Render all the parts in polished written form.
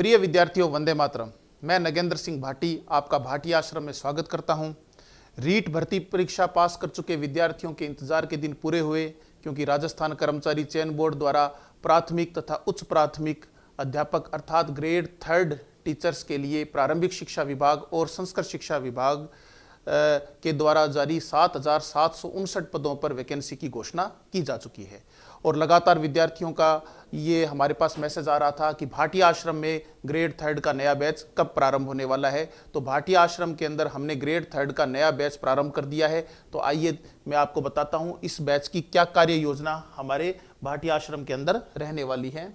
प्रिय विद्यार्थियों, वंदे मातरम। मैं नगेंद्र सिंह भाटी आपका भाटी आश्रम में स्वागत करता हूं। रीट भर्ती परीक्षा पास कर चुके विद्यार्थियों के इंतजार के दिन पूरे हुए, क्योंकि राजस्थान कर्मचारी चयन बोर्ड द्वारा प्राथमिक तथा उच्च प्राथमिक अध्यापक अर्थात ग्रेड 3 टीचर्स के लिए प्रारंभिक शिक्षा विभाग और संस्कृत शिक्षा विभाग के द्वारा जारी 7,759 पदों पर वैकेंसी की घोषणा की जा चुकी है। और लगातार विद्यार्थियों का ये हमारे पास मैसेज आ रहा था कि भाटी आश्रम में ग्रेड 3 का नया बैच कब प्रारंभ होने वाला है। तो भाटी आश्रम के अंदर हमने ग्रेड 3 का नया बैच प्रारंभ कर दिया है। तो आइए मैं आपको बताता हूँ इस बैच की क्या कार्य योजना हमारे भाटी आश्रम के अंदर रहने वाली है।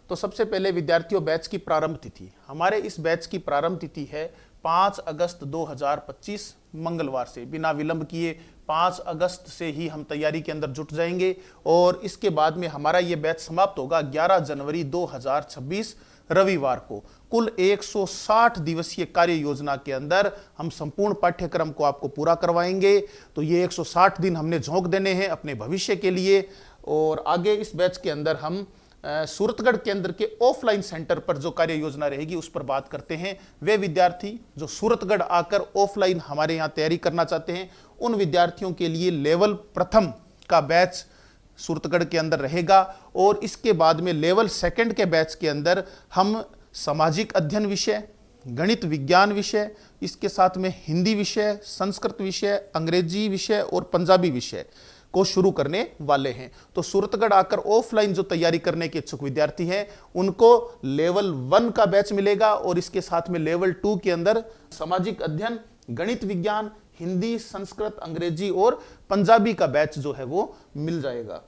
तो सबसे पहले विद्यार्थियों, बैच की प्रारंभ तिथि। हमारे इस बैच की प्रारंभ तिथि है 5 अगस्त 2025 मंगलवार से। बिना विलंब किए 5 अगस्त से ही हम तैयारी के अंदर जुट जाएंगे और इसके बाद में हमारा ये बैच समाप्त होगा 11 जनवरी 2026 रविवार को। कुल 160 दिवसीय कार्य योजना के अंदर हम संपूर्ण पाठ्यक्रम को आपको पूरा करवाएंगे। तो ये 160 दिन हमने झोंक देने हैं अपने भविष्य के लिए। और आगे इस बैच के अंदर हम सूरतगढ़ केंद्र के ऑफलाइन सेंटर पर जो कार्य योजना रहेगी उस पर बात करते हैं। वे विद्यार्थी जो सूरतगढ़ आकर ऑफलाइन हमारे यहाँ तैयारी करना चाहते हैं, उन विद्यार्थियों के लिए लेवल प्रथम का बैच सूरतगढ़ के अंदर रहेगा। और इसके बाद में लेवल सेकंड के बैच के अंदर हम सामाजिक अध्ययन विषय, गणित विज्ञान विषय, इसके साथ में हिंदी विषय, संस्कृत विषय, अंग्रेजी विषय और पंजाबी विषय को शुरू करने वाले हैं। तो सूरतगढ़ आकर ऑफलाइन जो तैयारी करने के इच्छुक विद्यार्थी हैं उनको लेवल 1 का बैच मिलेगा और इसके साथ में लेवल 2 के अंदर सामाजिक अध्ययन, गणित विज्ञान, हिंदी, संस्कृत, अंग्रेजी और पंजाबी का बैच जो है वो मिल जाएगा।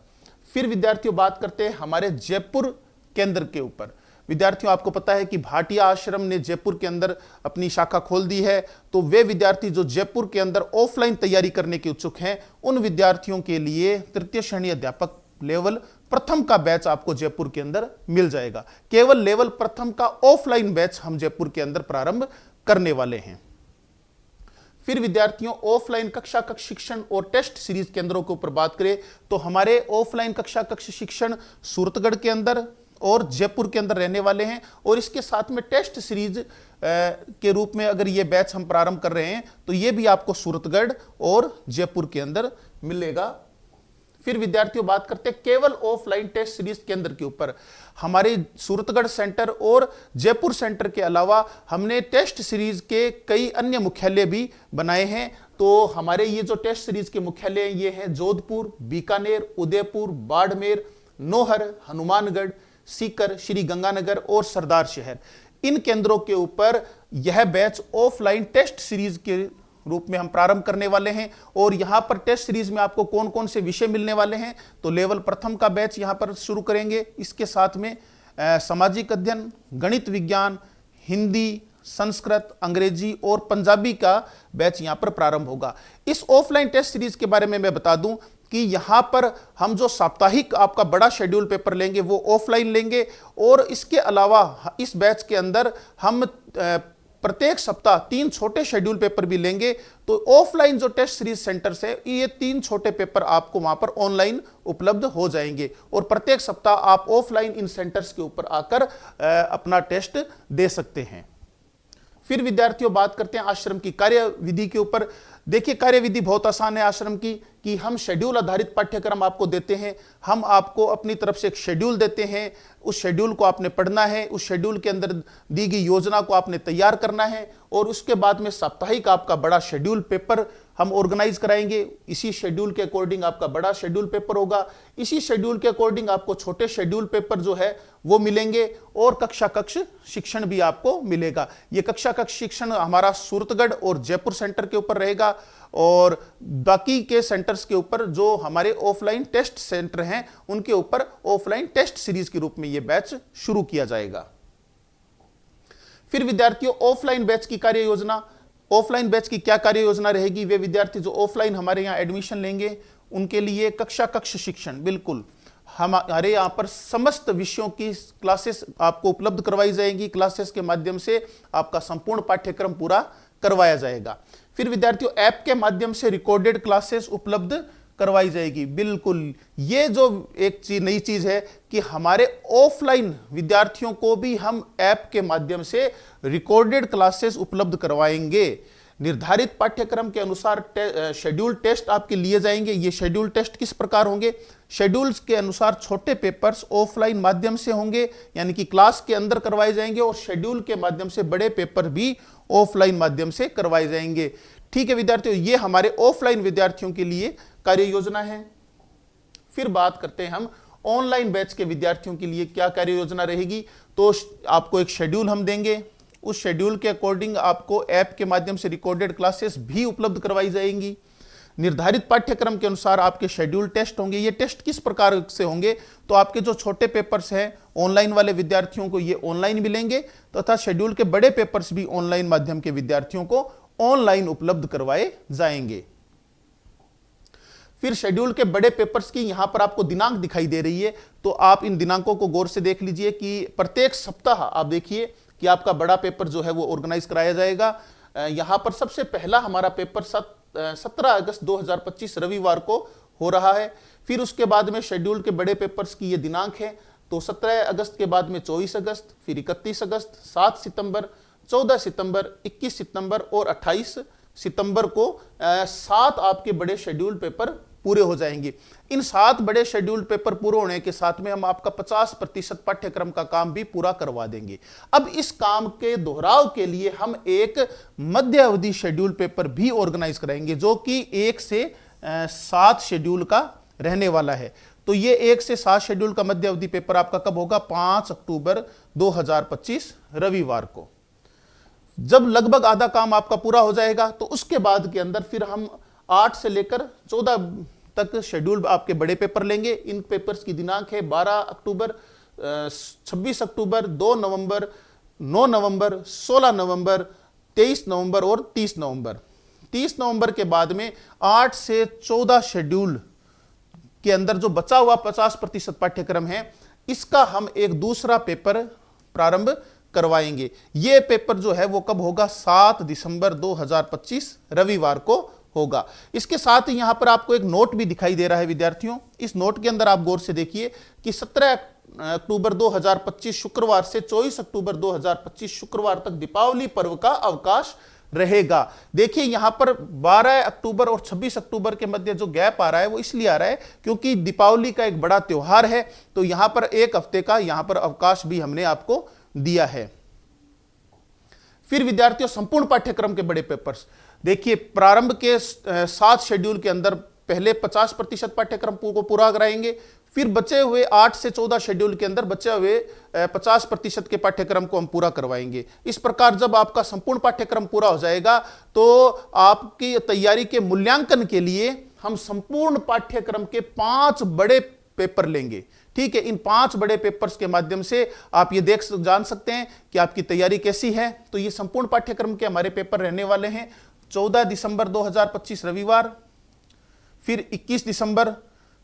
फिर विद्यार्थियों, बात करते हैं हमारे जयपुर केंद्र के ऊपर। विद्यार्थियों, आपको पता है कि भाटिया आश्रम ने जयपुर के अंदर अपनी शाखा खोल दी है। तो वे विद्यार्थी जो जयपुर के अंदर ऑफलाइन तैयारी करने के इच्छुक हैं, उन विद्यार्थियों के लिए तृतीय श्रेणी अध्यापक लेवल प्रथम का बैच आपको जयपुर के अंदर मिल जाएगा। केवल लेवल प्रथम का ऑफलाइन बैच हम जयपुर के अंदर प्रारंभ करने वाले हैं। फिर विद्यार्थियों, ऑफलाइन कक्षा कक्ष शिक्षण और टेस्ट सीरीज केंद्रों के ऊपर बात करें तो हमारे ऑफलाइन कक्षा कक्ष शिक्षण सूरतगढ़ के अंदर और जयपुर के अंदर रहने वाले हैं। और इसके साथ में टेस्ट सीरीज के रूप में अगर ये बैच हम प्रारंभ कर रहे हैं तो ये भी आपको सूरतगढ़ और जयपुर के अंदर मिलेगा। फिर विद्यार्थियों, बात करते हैं केवल ऑफलाइन टेस्ट सीरीज केंद्र के ऊपर। हमारे सूरतगढ़ सेंटर और जयपुर सेंटर के अलावा हमने टेस्ट सीरीज के कई अन्य मुख्यालय भी बनाए हैं। तो हमारे ये जो टेस्ट सीरीज के मुख्यालय ये हैं जोधपुर, बीकानेर, उदयपुर, बाड़मेर, नौहर, हनुमानगढ़, सीकर, श्री गंगानगर और सरदार शहर। इन केंद्रों के ऊपर यह बैच ऑफलाइन टेस्ट सीरीज के रूप में हम प्रारंभ करने वाले हैं। और यहां पर टेस्ट सीरीज में आपको कौन कौन से विषय मिलने वाले हैं, तो लेवल प्रथम का बैच यहां पर शुरू करेंगे। इसके साथ में सामाजिक अध्ययन, गणित विज्ञान, हिंदी, संस्कृत, अंग्रेजी और पंजाबी का बैच यहां पर प्रारंभ होगा। इस ऑफलाइन टेस्ट सीरीज के बारे में मैं बता दूं कि यहां पर हम जो साप्ताहिक आपका बड़ा शेड्यूल पेपर लेंगे वो ऑफलाइन लेंगे। और इसके अलावा इस बैच के अंदर हम प्रत्येक सप्ताह 3 छोटे शेड्यूल पेपर भी लेंगे। तो ऑफलाइन जो टेस्ट सीरीज सेंटर्स है, ये 3 छोटे पेपर आपको वहां पर ऑनलाइन उपलब्ध हो जाएंगे और प्रत्येक सप्ताह आप ऑफलाइन इन सेंटर्स के ऊपर आकर अपना टेस्ट दे सकते हैं। फिर विद्यार्थियों, बात करते हैं आश्रम की कार्यविधि के ऊपर। देखिए, कार्यविधि बहुत आसान है आश्रम की कि हम शेड्यूल आधारित पाठ्यक्रम आपको देते हैं। हम आपको अपनी तरफ से एक शेड्यूल देते हैं, उस शेड्यूल को आपने पढ़ना है, उस शेड्यूल के अंदर दी गई योजना को आपने तैयार करना है और उसके बाद में साप्ताहिक आपका बड़ा शेड्यूल पेपर हम ऑर्गेनाइज कराएंगे। इसी शेड्यूल के अकॉर्डिंग आपका बड़ा शेड्यूल पेपर होगा। इसी शेड्यूल के अकॉर्डिंग आपको छोटे शेड्यूल पेपर जो है वो मिलेंगे और कक्षा कक्ष शिक्षण भी आपको मिलेगा। ये कक्षा कक्ष शिक्षण हमारा सूरतगढ़ और जयपुर सेंटर के ऊपर रहेगा और बाकी के सेंटर्स के ऊपर जो हमारे ऑफलाइन टेस्ट सेंटर हैं उनके ऊपर ऑफलाइन टेस्ट सीरीज के रूप में यह बैच शुरू किया जाएगा। फिर विद्यार्थियों, ऑफलाइन बैच की कार्य योजना। ऑफलाइन बैच की क्या कार्य योजना रहेगी? वे विद्यार्थी जो ऑफलाइन हमारे यहाँ एडमिशन लेंगे उनके लिए कक्षा कक्ष शिक्षण, बिल्कुल हमारे यहाँ पर समस्त विषयों की क्लासेस आपको उपलब्ध करवाई जाएंगी। क्लासेस के माध्यम से आपका संपूर्ण पाठ्यक्रम पूरा करवाया जाएगा। फिर विद्यार्थियों, ऐप के माध्यम से रिकॉर्डेड क्लासेस उपलब्ध करवाई जाएगी। बिल्कुल, ये जो एक नई चीज है कि हमारे ऑफलाइन विद्यार्थियों को भी हम ऐप के माध्यम से रिकॉर्डेड क्लासेस उपलब्ध करवाएंगे। निर्धारित पाठ्यक्रम के अनुसार शेड्यूल टेस्ट आपके लिए जाएंगे। ये शेड्यूल टेस्ट किस प्रकार होंगे? शेड्यूल्स के अनुसार छोटे पेपर्स ऑफलाइन माध्यम से होंगे, यानी कि क्लास के अंदर करवाए जाएंगे, और शेड्यूल के माध्यम से बड़े पेपर भी ऑफलाइन माध्यम से करवाए जाएंगे। ठीक है विद्यार्थियों, ये हमारे ऑफलाइन विद्यार्थियों के लिए कार्य योजना है। फिर बात करते हैं हम ऑनलाइन बैच के विद्यार्थियों के लिए क्या कार्य योजना रहेगी। तो आपको एक शेड्यूल हम देंगे, उस शेड्यूल के अकॉर्डिंग आपको ऐप के माध्यम से रिकॉर्डेड क्लासेस भी उपलब्ध करवाई जाएंगी। निर्धारित पाठ्यक्रम के अनुसार आपके शेड्यूल टेस्ट होंगे। ये टेस्ट किस प्रकार से होंगे? तो आपके जो छोटे पेपर्स हैं ऑनलाइन वाले विद्यार्थियों को ये ऑनलाइन मिलेंगे, तथा शेड्यूल के बड़े पेपर्स भी ऑनलाइन माध्यम के विद्यार्थियों को ऑनलाइन उपलब्ध करवाए जाएंगे। फिर शेड्यूल के बड़े पेपर्स की यहां पर आपको दिनांक दिखाई दे रही है, तो आप इन दिनांकों को गौर से देख लीजिए कि प्रत्येक सप्ताह आप देखिए कि आपका बड़ा पेपर जो है वो ऑर्गेनाइज कराया जाएगा। यहां पर सबसे पहला हमारा पेपर 17 अगस्त 2025 रविवार को हो रहा है। फिर उसके बाद में शेड्यूल के बड़े पेपर्स की ये दिनांक है, तो 17 अगस्त के बाद में 24 अगस्त, फिर 31 अगस्त, 7 सितंबर, 14 सितंबर, 21 सितंबर और 28 सितंबर को 7 आपके बड़े शेड्यूल पेपर पूरे हो जाएंगे। इन 7 बड़े शेड्यूल पेपर पूरे होने के साथ में हम आपका 50% पाठ्यक्रम का काम भी पूरा करवा देंगे। अब इस काम के दोहराव के लिए हम एक मध्य अवधि शेड्यूल पेपर भी ऑर्गेनाइज कराएंगे, जो कि 1 से 7 शेड्यूल का रहने वाला है। तो ये 1 से 7 शेड्यूल का मध्य अवधि पेपर आपका कब होगा? 5 अक्टूबर 2025 रविवार को। जब लगभग आधा काम आपका पूरा हो जाएगा, तो उसके बाद के अंदर फिर हम 8 से लेकर 14 तक शेड्यूल आपके बड़े पेपर लेंगे। इन पेपर्स की दिनांक है 12 अक्टूबर, 26 अक्टूबर, 2 नवंबर, 9 नवंबर, 16 नवंबर, 23 नवंबर और 30 नवंबर। 30 नवंबर के बाद में 8 से 14 शेड्यूल के अंदर जो बचा हुआ 50% पाठ्यक्रम है, इसका हम एक दूसरा पेपर प्रारंभ करवाएंगे। यह पेपर जो है वो कब होगा? 7 दिसंबर 2025 रविवार को होगा। इसके साथ ही यहां पर आपको एक नोट भी दिखाई दे रहा है विद्यार्थियों। इस नोट के अंदर आप गौर से देखिए कि 17 अक्टूबर 2025 शुक्रवार से 24 अक्टूबर 2025 शुक्रवार तक दीपावली पर्व का अवकाश रहेगा। देखिए यहां पर 12 अक्टूबर और 26 अक्टूबर के मध्य जो गैप आ रहा है वो इसलिए आ रहा है क्योंकि दीपावली का एक बड़ा त्योहार है, तो यहां पर एक हफ्ते का यहां पर अवकाश भी हमने आपको दिया है। फिर विद्यार्थियों संपूर्ण पाठ्यक्रम के बड़े पेपर्स देखिए, प्रारंभ के 7 शेड्यूल के अंदर पहले 50% पाठ्यक्रम को पूरा कराएंगे, फिर बचे हुए 8 से 14 शेड्यूल के अंदर बचे हुए 50% के पाठ्यक्रम को हम पूरा करवाएंगे। इस प्रकार जब आपका संपूर्ण पाठ्यक्रम पूरा हो जाएगा तो आपकी तैयारी के मूल्यांकन के लिए हम संपूर्ण पाठ्यक्रम के 5 बड़े पेपर लेंगे। ठीक है, इन 5 बड़े पेपर्स के माध्यम से आप ये जान सकते हैं कि आपकी तैयारी कैसी है। तो ये संपूर्ण पाठ्यक्रम के हमारे पेपर रहने वाले हैं 14 दिसंबर 2025 रविवार, फिर 21 दिसंबर,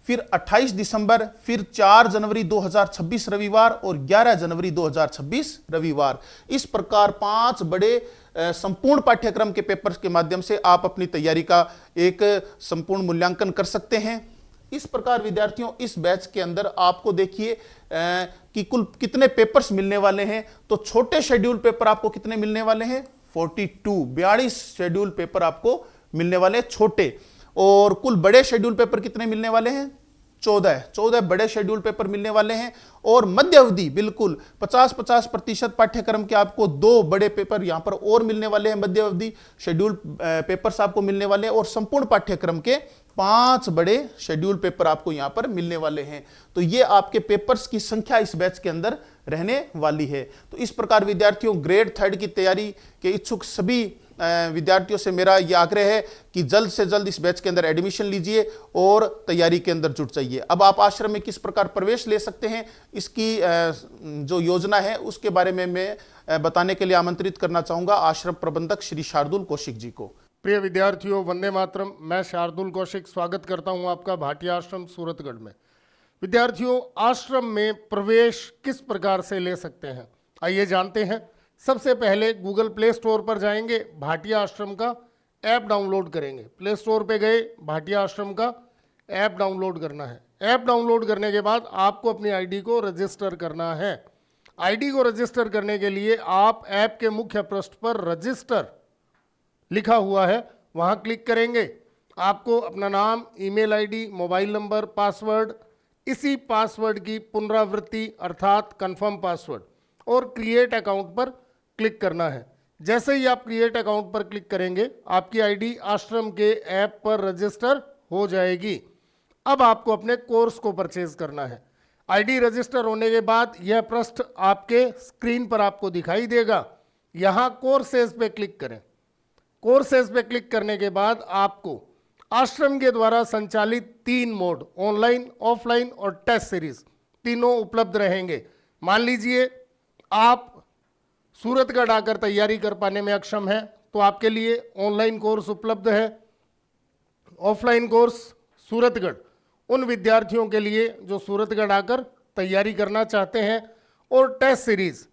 फिर 28 दिसंबर, फिर 4 जनवरी 2026 रविवार और 11 जनवरी 2026 रविवार। इस प्रकार 5 बड़े संपूर्ण पाठ्यक्रम के पेपर के माध्यम से आप अपनी तैयारी का एक संपूर्ण मूल्यांकन कर सकते हैं। इस प्रकार विद्यार्थियों इस बैच के अंदर आपको देखिए कि कुल कितने पेपर्स मिलने वाले हैं। तो छोटे शेड्यूल पेपर आपको कितने मिलने वाले हैं? 42 शेड्यूल पेपर आपको मिलने वाले हैं छोटे, और कुल बड़े शेड्यूल पेपर कितने मिलने वाले हैं? 14 बड़े शेड्यूल पेपर मिलने वाले हैं। और मध्य अवधि बिल्कुल 50% पाठ्यक्रम के आपको 2 बड़े पेपर यहां पर और मिलने वाले हैं। मध्य अवधि शेड्यूल पेपर्स आपको मिलने वाले हैं और संपूर्ण पाठ्यक्रम के 5 बड़े शेड्यूल पेपर आपको यहां पर मिलने वाले हैं। तो ये आपके पेपर्स की संख्या इस बैच के अंदर रहने वाली है। तो इस प्रकार विद्यार्थियों ग्रेड 3 की तैयारी के इच्छुक सभी विद्यार्थियों से मेरा यह आग्रह है कि जल्द से जल्द इस बैच के अंदर एडमिशन लीजिए और तैयारी के अंदर जुट जाइए। अब आप आश्रम में किस प्रकार प्रवेश ले सकते हैं, इसकी जो योजना है उसके बारे में मैं बताने के लिए आमंत्रित करना चाहूंगा आश्रम प्रबंधक श्री शार्दुल कौशिक जी को। प्रिय विद्यार्थियों, वंदे मातरम। मैं शार्दुल कौशिक स्वागत करता हूं आपका भाटिया आश्रम सूरतगढ़ में। विद्यार्थियों, आश्रम में प्रवेश किस प्रकार से ले सकते हैं, आइए जानते हैं। सबसे पहले गूगल प्ले स्टोर पर जाएंगे, भाटिया आश्रम का ऐप डाउनलोड करेंगे। प्ले स्टोर पे गए, भाटिया आश्रम का ऐप डाउनलोड करना है। ऐप डाउनलोड करने के बाद आपको अपनी आईडी को रजिस्टर करना है। आईडी को रजिस्टर करने के लिए आप ऐप के मुख्य पृष्ठ पर रजिस्टर लिखा हुआ है वहां क्लिक करेंगे। आपको अपना नाम, email ID, mobile number, password, इसी पासवर्ड की पुनरावृत्ति अर्थात कंफर्म पासवर्ड और क्रिएट अकाउंट पर क्लिक करना है। जैसे ही आप क्रिएट अकाउंट पर क्लिक करेंगे आपकी आईडी आश्रम के ऐप पर रजिस्टर हो जाएगी। अब आपको अपने कोर्स को परचेज करना है। आईडी रजिस्टर होने के बाद यह पृष्ठ आपके स्क्रीन पर आपको दिखाई देगा। यहां कोर्सेज पे क्लिक करें। कोर्सेज पे क्लिक करने के बाद आपको आश्रम के द्वारा संचालित 3 मोड, ऑनलाइन, ऑफलाइन और टेस्ट सीरीज, तीनों उपलब्ध रहेंगे। मान लीजिए आप सूरतगढ़ आकर तैयारी कर पाने में अक्षम है तो आपके लिए ऑनलाइन कोर्स उपलब्ध है। ऑफलाइन कोर्स सूरतगढ़ उन विद्यार्थियों के लिए जो सूरतगढ़ आकर तैयारी करना चाहते हैं। और टेस्ट सीरीज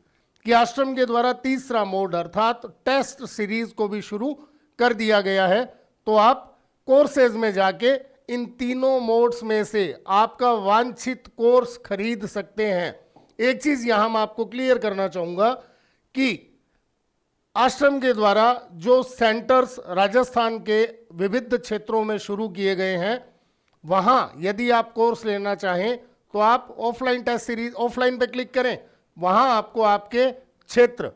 कि आश्रम के द्वारा तीसरा मोड अर्थात टेस्ट सीरीज को भी शुरू कर दिया गया है। तो आप कोर्सेज में जाके इन तीनों मोड्स में से आपका वांछित कोर्स खरीद सकते हैं। एक चीज यहां मैं आपको क्लियर करना चाहूंगा कि आश्रम के द्वारा जो सेंटर्स राजस्थान के विविध क्षेत्रों में शुरू किए गए हैं वहां यदि आप कोर्स लेना चाहें तो आप ऑफलाइन टेस्ट सीरीज, ऑफलाइन पे क्लिक करें। वहां आपको आपके क्षेत्र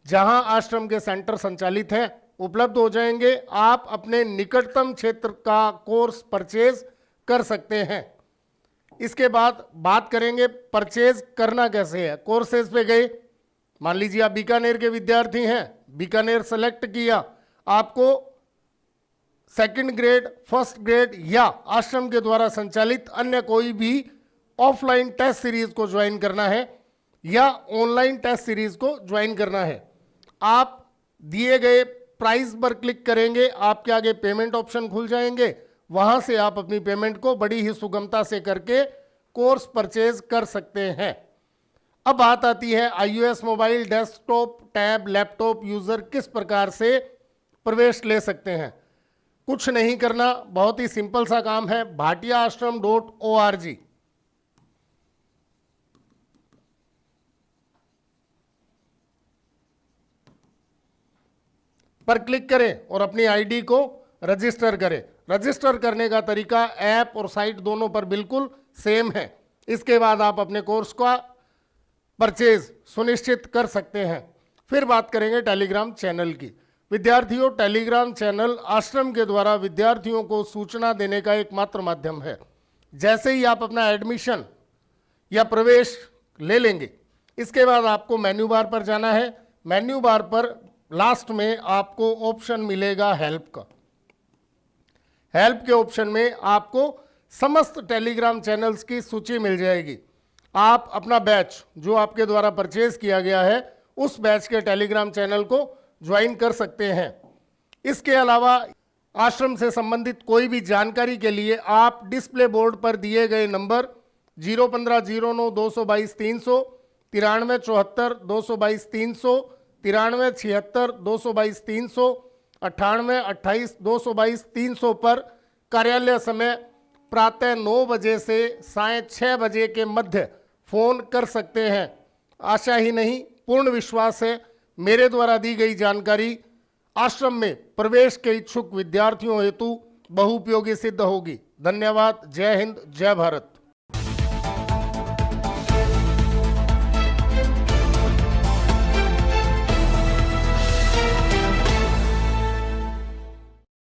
जहां आश्रम के सेंटर संचालित है उपलब्ध हो जाएंगे। आप अपने निकटतम क्षेत्र का कोर्स परचेज कर सकते हैं। इसके बाद बात करेंगे परचेज करना कैसे है। कोर्सेज पे गए, मान लीजिए आप बीकानेर के विद्यार्थी हैं, बीकानेर सेलेक्ट किया, आपको सेकंड ग्रेड, फर्स्ट ग्रेड या आश्रम के द्वारा संचालित अन्य कोई भी ऑफलाइन टेस्ट सीरीज को ज्वाइन करना है या ऑनलाइन टेस्ट सीरीज को ज्वाइन करना है। आप दिए गए प्राइस पर क्लिक करेंगे, आपके आगे पेमेंट ऑप्शन खुल जाएंगे। वहां से आप अपनी पेमेंट को बड़ी ही सुगमता से करके कोर्स परचेज कर सकते हैं। अब बात आती है iOS mobile, desktop, tab, laptop user किस प्रकार से प्रवेश ले सकते हैं। कुछ नहीं करना, बहुत ही सिंपल सा काम है। bhatiaashram.org पर क्लिक करें और अपनी आईडी को रजिस्टर करें। रजिस्टर करने का तरीका ऐप और साइट दोनों पर बिल्कुल सेम है। इसके बाद आप अपने कोर्स का परचेज सुनिश्चित कर सकते हैं। फिर बात करेंगे टेलीग्राम चैनल की। विद्यार्थियों, टेलीग्राम चैनल आश्रम के द्वारा विद्यार्थियों को सूचना देने का एकमात्र माध्यम है। जैसे ही आप अपना एडमिशन या प्रवेश ले लेंगे, इसके बाद आपको मेन्यू बार पर जाना है। मेन्यू बार पर लास्ट में आपको ऑप्शन मिलेगा हेल्प का। हेल्प के ऑप्शन में आपको समस्त टेलीग्राम चैनल्स की सूची मिल जाएगी। आप अपना बैच जो आपके द्वारा परचेज किया गया है उस बैच के टेलीग्राम चैनल को ज्वाइन कर सकते हैं। इसके अलावा आश्रम से संबंधित कोई भी जानकारी के लिए आप डिस्प्ले बोर्ड पर दिए गए नंबर 01509222300, 9374222300, 9376222300, 9828222300 पर कार्यालय समय प्रातः 9 बजे से साय 6 बजे के मध्य फोन कर सकते हैं। आशा ही नहीं, पूर्ण विश्वास है मेरे द्वारा दी गई जानकारी आश्रम में प्रवेश के इच्छुक विद्यार्थियों हेतु बहुउपयोगी सिद्ध होगी। धन्यवाद। जय हिंद, जय भारत।